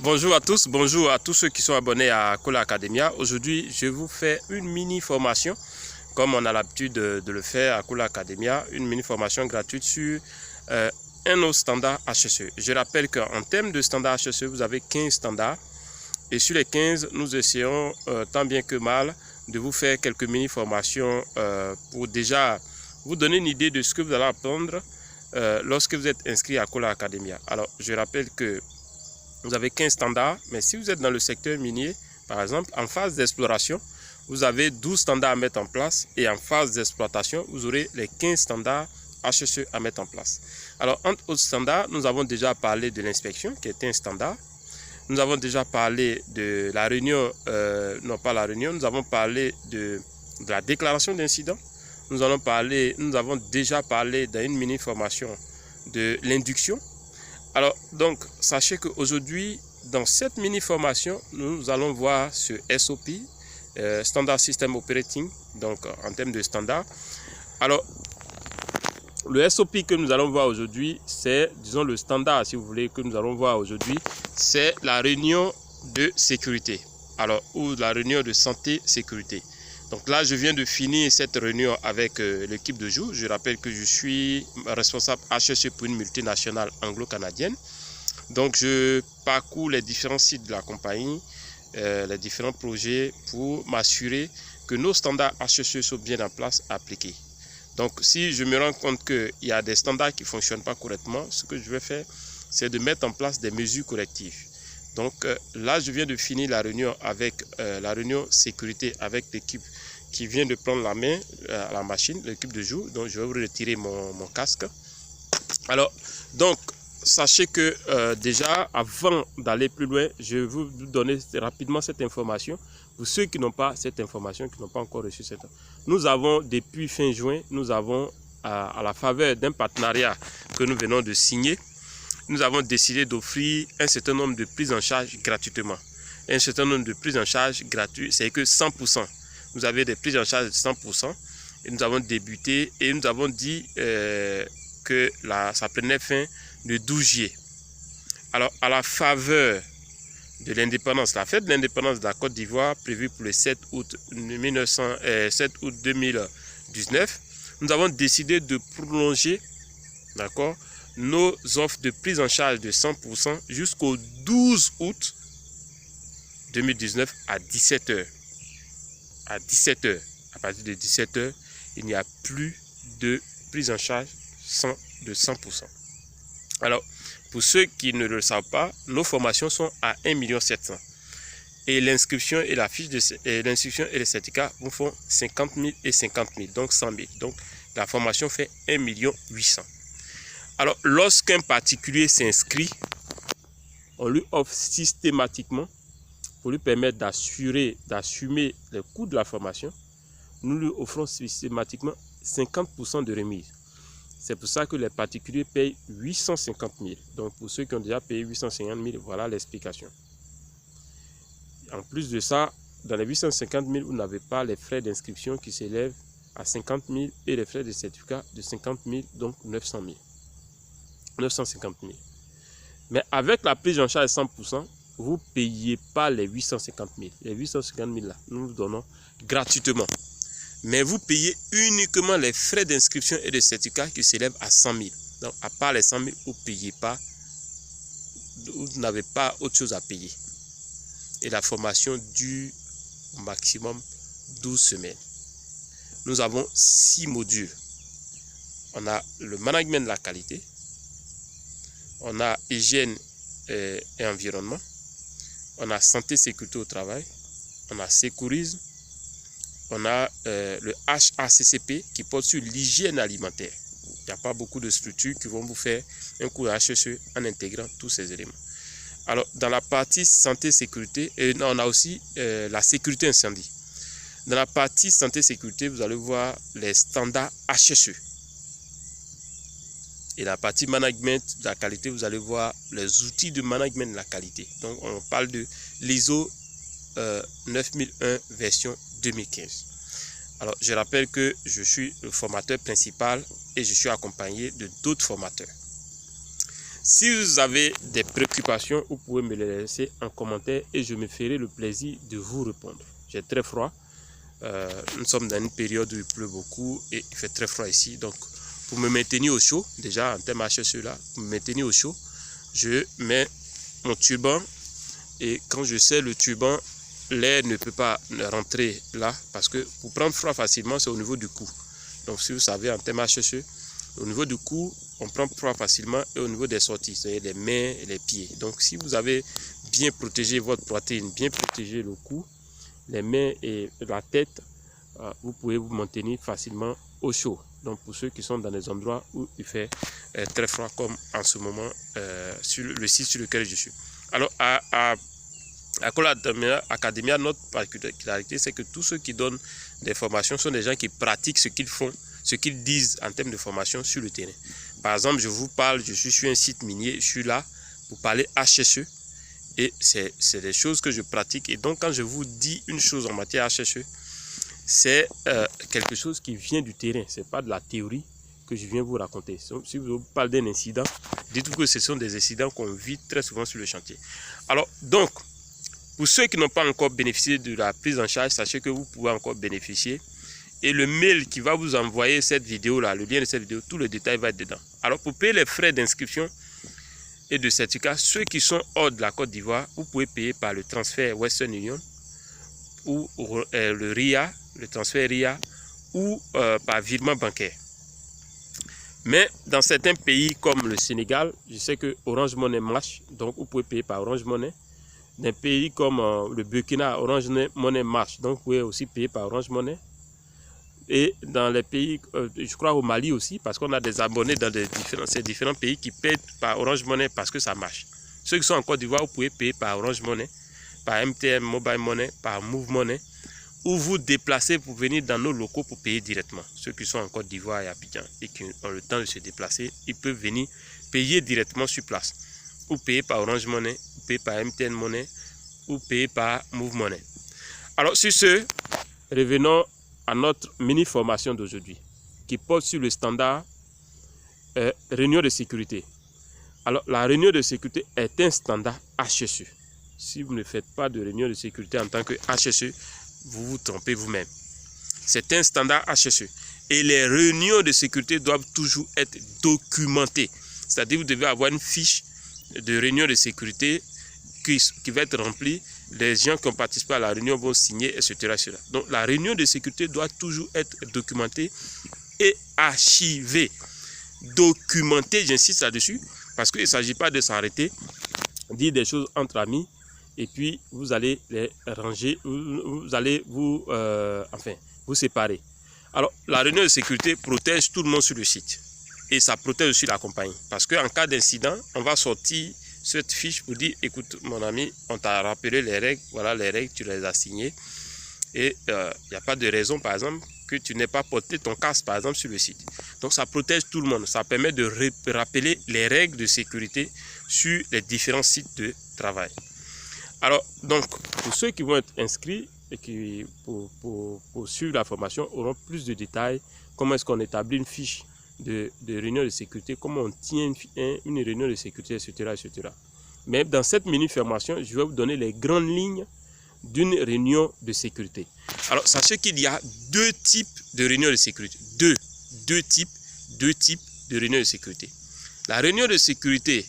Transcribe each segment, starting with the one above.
Bonjour à tous ceux qui sont abonnés à Cola Academia. Aujourd'hui, je vous fais une mini formation, comme on a l'habitude de le faire à Cola Academia, une mini formation gratuite sur un autre standard HSE. Je rappelle qu'en termes de standard HSE, vous avez 15 standards. Et sur les 15, nous essayons tant bien que mal de vous faire quelques mini formations pour déjà vous donner une idée de ce que vous allez apprendre lorsque vous êtes inscrit à Cola Academia. Alors, je rappelle que vous avez 15 standards, mais si vous êtes dans le secteur minier, par exemple, en phase d'exploration, vous avez 12 standards à mettre en place et en phase d'exploitation, vous aurez les 15 standards HSE à mettre en place. Alors, entre autres standards, nous avons déjà parlé de l'inspection, qui est un standard. Nous avons déjà parlé de la réunion, nous avons parlé de la déclaration d'incident. Nous avons déjà parlé dans une mini-formation de l'induction. Alors, donc, sachez qu'aujourd'hui, dans cette mini-formation, nous allons voir ce SOP, Standard System Operating, donc en termes de standard. Alors, le SOP que nous allons voir aujourd'hui, c'est, disons, le standard, si vous voulez, que nous allons voir aujourd'hui, c'est la réunion de sécurité, alors, ou la réunion de santé-sécurité. Donc là, je viens de finir cette réunion avec l'équipe de jour. Je rappelle que je suis responsable HSE pour une multinationale anglo-canadienne. Donc, je parcours les différents sites de la compagnie, les différents projets pour m'assurer que nos standards HSE sont bien en place, appliqués. Donc, si je me rends compte qu'il y a des standards qui ne fonctionnent pas correctement, ce que je vais faire, c'est de mettre en place des mesures correctives. Donc là, je viens de finir la réunion avec la réunion sécurité avec l'équipe qui vient de prendre la main à la machine, l'équipe de jour. Donc, je vais vous retirer mon casque. Alors, donc, sachez que déjà, avant d'aller plus loin, je vais vous donner rapidement cette information. Pour ceux qui n'ont pas cette information, qui n'ont pas encore reçu cette information, nous avons, depuis fin juin, nous avons, à la faveur d'un partenariat que nous venons de signer, nous avons décidé d'offrir un certain nombre de prises en charge gratuitement. Un certain nombre de prises en charge gratuites, c'est que 100%. Vous avez des prises en charge de 100%. Et nous avons débuté et nous avons dit que ça prenait fin le 12 juillet. Alors, à la faveur de l'indépendance, la fête de l'indépendance de la Côte d'Ivoire, prévue pour le 7 août 2019, nous avons décidé de prolonger, d'accord, nos offres de prise en charge de 100% jusqu'au 12 août 2019 à 17 h. À 17 h. À partir de 17 h, il n'y a plus de prise en charge de 100%. Alors, pour ceux qui ne le savent pas, nos formations sont à 1 700 000. Et l'inscription et la fiche de l'inscription et les certificats vous font 50 000 et 50 000, donc 100 000. Donc, la formation fait 1 800 000. Alors, lorsqu'un particulier s'inscrit, on lui offre systématiquement, pour lui permettre d'assumer les coûts de la formation, nous lui offrons systématiquement 50% de remise. C'est pour ça que les particuliers payent 850 000. Donc, pour ceux qui ont déjà payé 850 000, voilà l'explication. En plus de ça, dans les 850 000, vous n'avez pas les frais d'inscription qui s'élèvent à 50 000 et les frais de certificat de 50 000, donc 900 000. 950 000. Mais avec la prise en charge 100%, vous ne payez pas les 850 000. Les 850 000 là, nous vous donnons gratuitement. Mais vous payez uniquement les frais d'inscription et de certificat qui s'élèvent à 100 000. Donc, à part les 100 000, vous ne payez pas, vous n'avez pas autre chose à payer. Et la formation dure au maximum 12 semaines. Nous avons 6 modules. On a le management de la qualité. On a hygiène et environnement, on a santé sécurité au travail, on a sécurisme, on a le HACCP qui porte sur l'hygiène alimentaire. Il n'y a pas beaucoup de structures qui vont vous faire un cours de HSE en intégrant tous ces éléments. Alors, dans la partie santé sécurité, on a aussi la sécurité incendie. Dans la partie santé sécurité, vous allez voir les standards HSE. Et la partie management de la qualité, vous allez voir les outils de management de la qualité. Donc, on parle de l'ISO 9001 version 2015. Alors, je rappelle que je suis le formateur principal et je suis accompagné de d'autres formateurs. Si vous avez des préoccupations, vous pouvez me les laisser en commentaire et je me ferai le plaisir de vous répondre. J'ai très froid. Nous sommes dans une période où il pleut beaucoup et il fait très froid ici. Donc, pour me maintenir au chaud, déjà en termes HSE là, pour me maintenir au chaud, je mets mon turban et quand je serre le turban, l'air ne peut pas rentrer là parce que pour prendre froid facilement, c'est au niveau du cou. Donc, si vous savez, en termes HSE, au niveau du cou, on prend froid facilement et au niveau des sorties, c'est-à-dire les mains et les pieds. Donc, si vous avez bien protégé votre poitrine, bien protégé le cou, les mains et la tête, vous pouvez vous maintenir facilement au chaud. Donc pour ceux qui sont dans des endroits où il fait très froid comme en ce moment sur le site sur lequel je suis. Alors à Kola Academia, notre particularité, c'est que tous ceux qui donnent des formations sont des gens qui pratiquent ce qu'ils font, ce qu'ils disent en termes de formation sur le terrain. Par exemple, je vous parle, je suis sur un site minier, je suis là pour parler HSE. Et c'est des choses que je pratique. Et donc, quand je vous dis une chose en matière HSE, c'est quelque chose qui vient du terrain. Ce n'est pas de la théorie que je viens vous raconter. Si vous parlez d'un incident, dites-vous que ce sont des incidents qu'on vit très souvent sur le chantier. Alors, donc, pour ceux qui n'ont pas encore bénéficié de la prise en charge, sachez que vous pouvez encore bénéficier. Et le mail qui va vous envoyer cette vidéo-là, le lien de cette vidéo, tout le détail va être dedans. Alors, pour payer les frais d'inscription et de certificat, ceux qui sont hors de la Côte d'Ivoire, vous pouvez payer par le transfert Western Union ou le RIA, le transfert RIA ou par virement bancaire. Mais dans certains pays comme le Sénégal, je sais que Orange Money marche, donc vous pouvez payer par Orange Money. Dans des pays comme le Burkina, Orange Money marche, donc vous pouvez aussi payer par Orange Money. Et dans les pays, je crois au Mali aussi, parce qu'on a des abonnés dans ces différents pays qui paient par Orange Money parce que ça marche. Ceux qui sont en Côte d'Ivoire, vous pouvez payer par Orange Money, par MTN Mobile Money, par Move Money, ou vous déplacer pour venir dans nos locaux pour payer directement. Ceux qui sont en Côte d'Ivoire et à Abidjan et qui ont le temps de se déplacer, ils peuvent venir payer directement sur place. Ou payer par Orange Money, ou payer par MTN Money, ou payer par Move Money. Alors sur ce, revenons à notre mini-formation d'aujourd'hui, qui porte sur le standard réunion de sécurité. Alors, la réunion de sécurité est un standard HSE. Si vous ne faites pas de réunion de sécurité en tant que HSE, vous vous trompez vous-même. C'est un standard HSE. Et les réunions de sécurité doivent toujours être documentées. C'est-à-dire, vous devez avoir une fiche de réunion de sécurité qui va être remplie. Les gens qui ont participé à la réunion vont signer, etc., etc. Donc, la réunion de sécurité doit toujours être documentée et archivée. Documentée, j'insiste là-dessus, parce qu'il ne s'agit pas de s'arrêter, dire des choses entre amis, et puis vous allez les ranger, vous allez vous séparer. Alors, la réunion de sécurité protège tout le monde sur le site. Et ça protège aussi la compagnie. Parce qu'en cas d'incident, on va sortir cette fiche pour dire, écoute mon ami, on t'a rappelé les règles, voilà les règles, tu les as signées. Et il n'y a pas de raison, par exemple, que tu n'aies pas porté ton casque, par exemple, sur le site. Donc ça protège tout le monde. Ça permet de rappeler les règles de sécurité sur les différents sites de travail. Alors, donc, pour ceux qui vont être inscrits et qui, pour suivre la formation, auront plus de détails. Comment est-ce qu'on établit une fiche de réunion de sécurité, comment on tient une réunion de sécurité, etc., etc. Mais dans cette mini-formation, je vais vous donner les grandes lignes d'une réunion de sécurité. Alors, sachez qu'il y a deux types de réunions de sécurité. Deux types de réunions de sécurité. La réunion de sécurité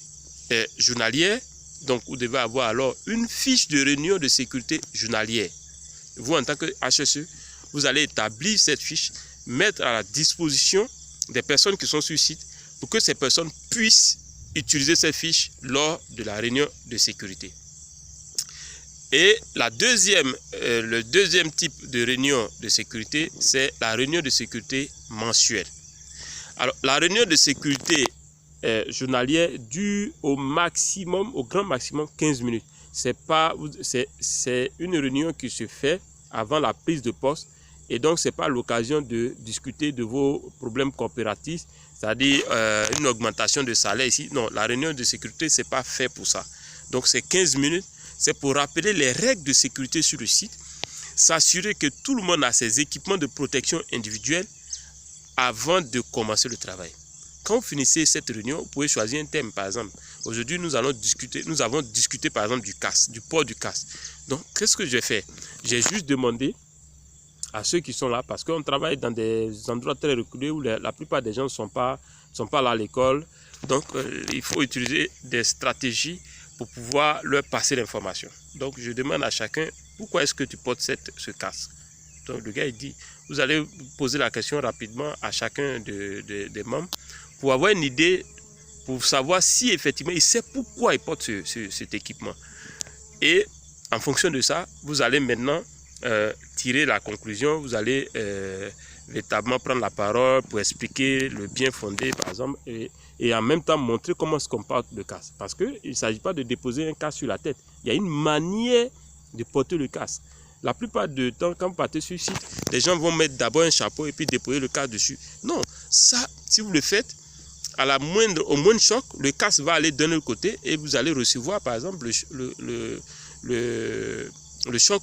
est journalière, donc vous devez avoir alors une fiche de réunion de sécurité journalière. Vous, en tant que HSE, vous allez établir cette fiche, mettre à la disposition des personnes qui sont sur le site pour que ces personnes puissent utiliser ces fiches lors de la réunion de sécurité. Et le deuxième type de réunion de sécurité, c'est la réunion de sécurité mensuelle. Alors, la réunion de sécurité journalière dure au grand maximum 15 minutes. C'est une réunion qui se fait avant la prise de poste. Et donc, ce n'est pas l'occasion de discuter de vos problèmes coopératifs, c'est-à-dire une augmentation de salaire ici. Non, la réunion de sécurité, ce n'est pas fait pour ça. Donc, c'est 15 minutes. C'est pour rappeler les règles de sécurité sur le site, s'assurer que tout le monde a ses équipements de protection individuelle avant de commencer le travail. quand vous finissez cette réunion, vous pouvez choisir un thème, par exemple. Aujourd'hui, nous avons discuté, par exemple, du casque, du port du casque. Donc, qu'est-ce que j'ai fait? J'ai juste demandé à ceux qui sont là, parce qu'on travaille dans des endroits très reculés où la plupart des gens ne sont pas là à l'école. Donc, il faut utiliser des stratégies pour pouvoir leur passer l'information. Donc, je demande à chacun, pourquoi est-ce que tu portes ce casque? Donc, le gars, il dit, vous allez poser la question rapidement à chacun des membres pour avoir une idée, pour savoir si effectivement il sait pourquoi il porte cet équipement. Et en fonction de ça, vous allez maintenant tirer la conclusion, vous allez véritablement prendre la parole pour expliquer le bien fondé, par exemple, et en même temps montrer comment est-ce qu'on porte le casque. Parce qu'il ne s'agit pas de déposer un casque sur la tête. Il y a une manière de porter le casque. La plupart du temps, quand vous partez sur le site, les gens vont mettre d'abord un chapeau et puis déposer le casque dessus. Non, ça, si vous le faites, au moindre choc, le casque va aller d'un autre côté et vous allez recevoir, par exemple, le choc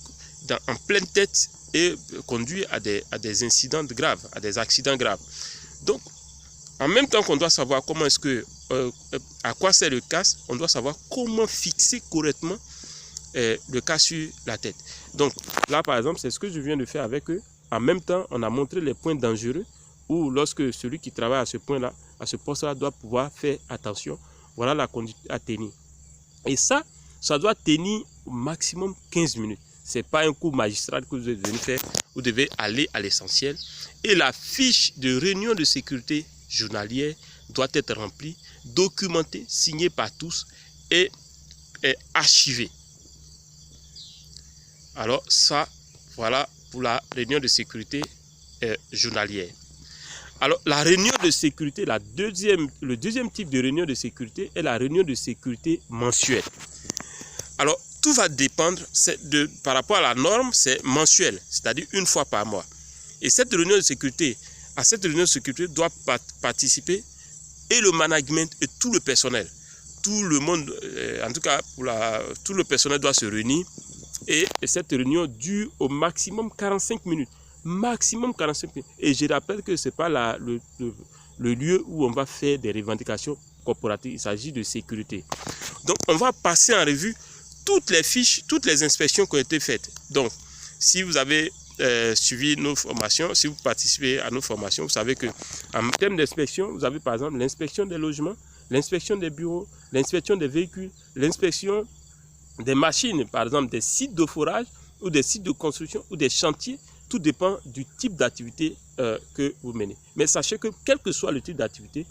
en pleine tête et conduit à des incidents graves, à des accidents graves. Donc, en même temps qu'on doit savoir comment est-ce que, à quoi sert le casque, on doit savoir comment fixer correctement le casque sur la tête. Donc, là, par exemple, c'est ce que je viens de faire avec eux. En même temps, on a montré les points dangereux où lorsque celui qui travaille à ce point-là, à ce poste-là, doit pouvoir faire attention. Voilà la conduite à tenir. Et ça doit tenir au maximum 15 minutes. Ce n'est pas un cours magistral que vous êtes venu faire. Vous devez aller à l'essentiel. Et la fiche de réunion de sécurité journalière doit être remplie, documentée, signée par tous et archivée. Alors ça, voilà pour la réunion de sécurité journalière. Alors la réunion de sécurité, le deuxième type de réunion de sécurité est la réunion de sécurité mensuelle. Alors tout va dépendre, par rapport à la norme, c'est mensuel, c'est-à-dire une fois par mois. Et cette réunion de sécurité, à cette réunion de sécurité doit participer et le management et tout le personnel. Tout le monde, en tout cas, tout le personnel doit se réunir. Et cette réunion dure au maximum 45 minutes. Maximum 45 minutes. Et je rappelle que ce n'est pas le lieu où on va faire des revendications corporatives. Il s'agit de sécurité. Donc, on va passer en revue toutes les fiches, toutes les inspections qui ont été faites. Donc, si vous avez suivi nos formations, si vous participez à nos formations, vous savez qu'en termes d'inspection, vous avez par exemple l'inspection des logements, l'inspection des bureaux, l'inspection des véhicules, l'inspection des machines, par exemple des sites de forage ou des sites de construction ou des chantiers. Tout dépend du type d'activité que vous menez. Mais sachez que quel que soit le type d'activité,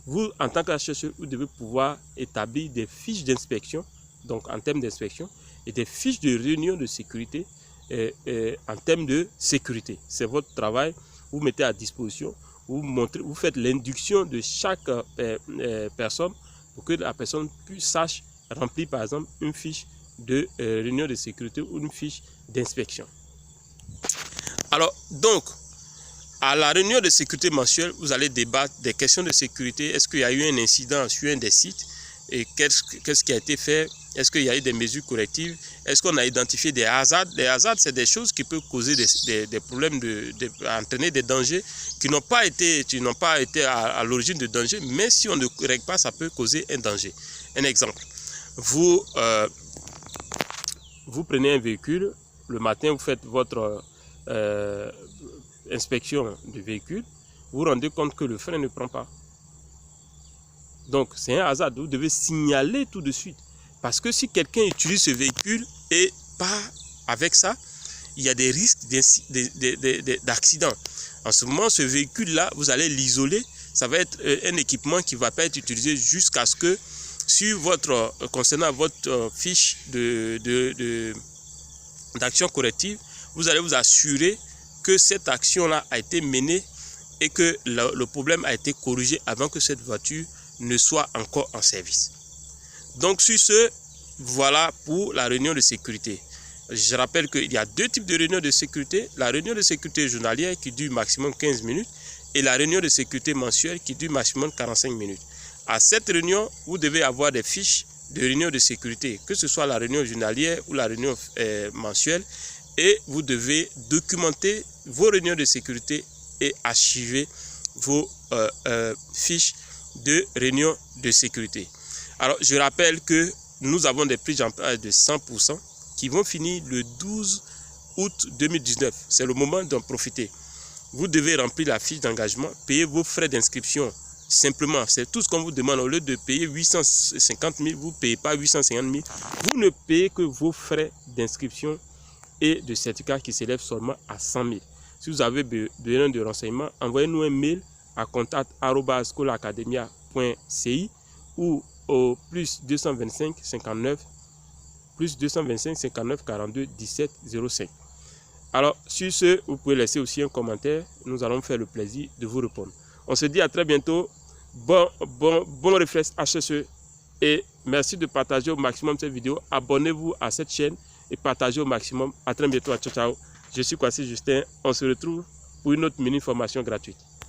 vous, en tant qu'assesseur, vous devez pouvoir établir des fiches d'inspection, donc en termes d'inspection, et des fiches de réunion de sécurité en termes de sécurité. C'est votre travail, vous mettez à disposition, vous faites l'induction de chaque personne pour que la personne sache remplir par exemple une fiche de réunion de sécurité ou une fiche d'inspection. Alors donc, à la réunion de sécurité mensuelle, vous allez débattre des questions de sécurité. Est-ce qu'il y a eu un incident sur un des sites? Et qu'est-ce qui a été fait? Est-ce qu'il y a eu des mesures correctives? Est-ce qu'on a identifié des hasards? Les hasards, c'est des choses qui peuvent causer des problèmes, entraîner des dangers qui n'ont pas été à l'origine de danger, mais si on ne règle pas, ça peut causer un danger. Un exemple, vous prenez un véhicule, le matin vous faites votre inspection du véhicule, vous vous rendez compte que le frein ne prend pas. Donc c'est un hasard, vous devez signaler tout de suite. Parce que si quelqu'un utilise ce véhicule et part avec ça, il y a des risques d'accident. En ce moment, ce véhicule-là, vous allez l'isoler. Ça va être un équipement qui ne va pas être utilisé jusqu'à ce que, concernant votre fiche d'action corrective, vous allez vous assurer que cette action-là a été menée et que le problème a été corrigé avant que cette voiture ne soit encore en service. Donc sur ce, voilà pour la réunion de sécurité. Je rappelle qu'il y a deux types de réunions de sécurité. La réunion de sécurité journalière qui dure maximum 15 minutes et la réunion de sécurité mensuelle qui dure maximum 45 minutes. À cette réunion, vous devez avoir des fiches de réunion de sécurité, que ce soit la réunion journalière ou la réunion mensuelle, et vous devez documenter vos réunions de sécurité et archiver vos fiches de réunion de sécurité. Alors, je rappelle que nous avons des prix d'emprunt de 100% qui vont finir le 12 août 2019. C'est le moment d'en profiter. Vous devez remplir la fiche d'engagement, payer vos frais d'inscription. Simplement, c'est tout ce qu'on vous demande. Au lieu de payer 850 000, vous ne payez pas 850 000. Vous ne payez que vos frais d'inscription et de certificat qui s'élèvent seulement à 100 000. Si vous avez besoin de renseignements, envoyez-nous un mail à contact@scolaacademia.ci ou au plus 225 59 42 17 05. Alors, sur ce, vous pouvez laisser aussi un commentaire. Nous allons faire le plaisir de vous répondre. On se dit à très bientôt. Bon réflexe HSE et merci de partager au maximum cette vidéo. Abonnez-vous à cette chaîne et partagez au maximum. À très bientôt. Ciao, ciao. Je suis Kwasi Justin. On se retrouve pour une autre mini formation gratuite.